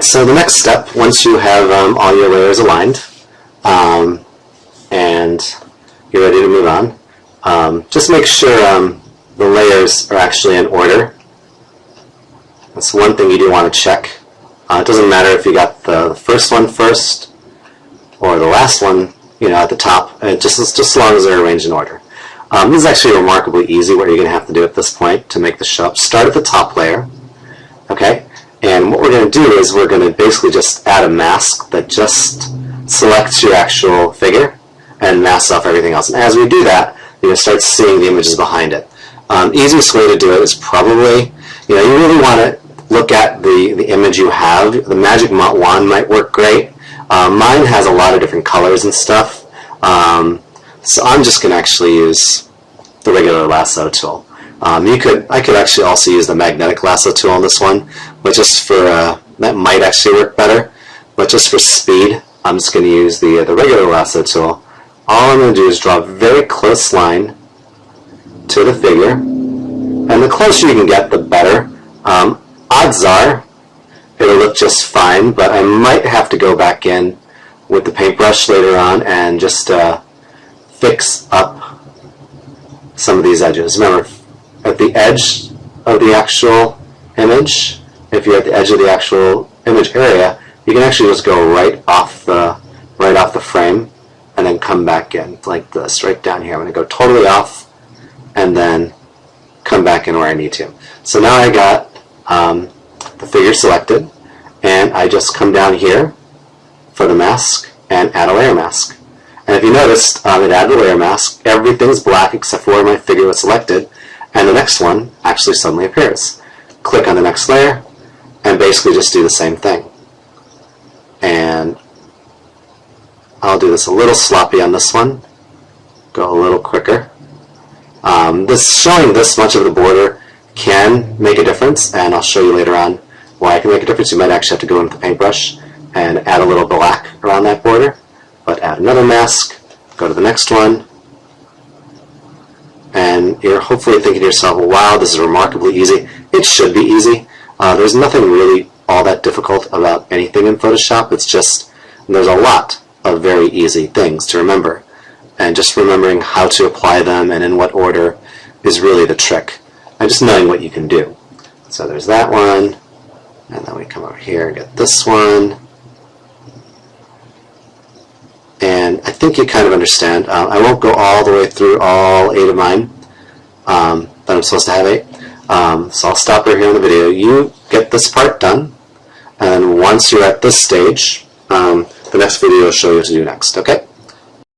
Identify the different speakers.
Speaker 1: Alright, so the next step, once you have all your layers aligned and you're ready to move on, just make sure the layers are actually in order. That's one thing you do want to check. It doesn't matter if you got the first one first or the last one, at the top, just as long as they're arranged in order. This is actually remarkably easy. What you're going to have to do at this point to make the show up. Start at the top layer, okay? And what we're going to do is we're going to basically just add a mask that just selects your actual figure and masks off everything else. And as we do that, you're going to start seeing the images behind it. Easiest way to do it is probably, you really want to look at the image you have. The magic wand might work great. Mine has a lot of different colors and stuff. So I'm just going to actually use the regular lasso tool. I could actually also use the magnetic lasso tool on this one, but just for that might actually work better. But just for speed, I'm just going to use the regular lasso tool. All I'm going to do is draw a very close line to the figure, and the closer you can get, the better. Odds are it'll look just fine, but I might have to go back in with the paintbrush later on and just fix up some of these edges. Remember, at the edge of the actual image, if you're at the edge of the actual image area, you can actually just go right off the frame and then come back in like this, right down here. I'm going to go totally off and then come back in where I need to. So now I got the figure selected, and I just come down here for the mask and add a layer mask. And if you noticed, it added a layer mask. Everything's black except for where my figure was selected, and the next one actually suddenly appears. Click on the next layer and basically just do the same thing. And I'll do this a little sloppy on this one, go a little quicker. Showing this much of the border can make a difference, and I'll show you later on why it can make a difference. You might actually have to go into the paintbrush and add a little black around that border. But add another mask, go to the next one, and you're hopefully thinking to yourself, wow, this is remarkably easy. It should be easy. There's nothing really all that difficult about anything in Photoshop. It's just there's a lot of very easy things to remember. And just remembering how to apply them and in what order is really the trick. And just knowing what you can do. So there's that one, and then we come over here and get this one. And I think you kind of understand. I won't go all the way through all 8 of mine, but I'm supposed to have 8. So I'll stop right here in the video. You get this part done, and once you're at this stage, the next video will show you what to do next, okay?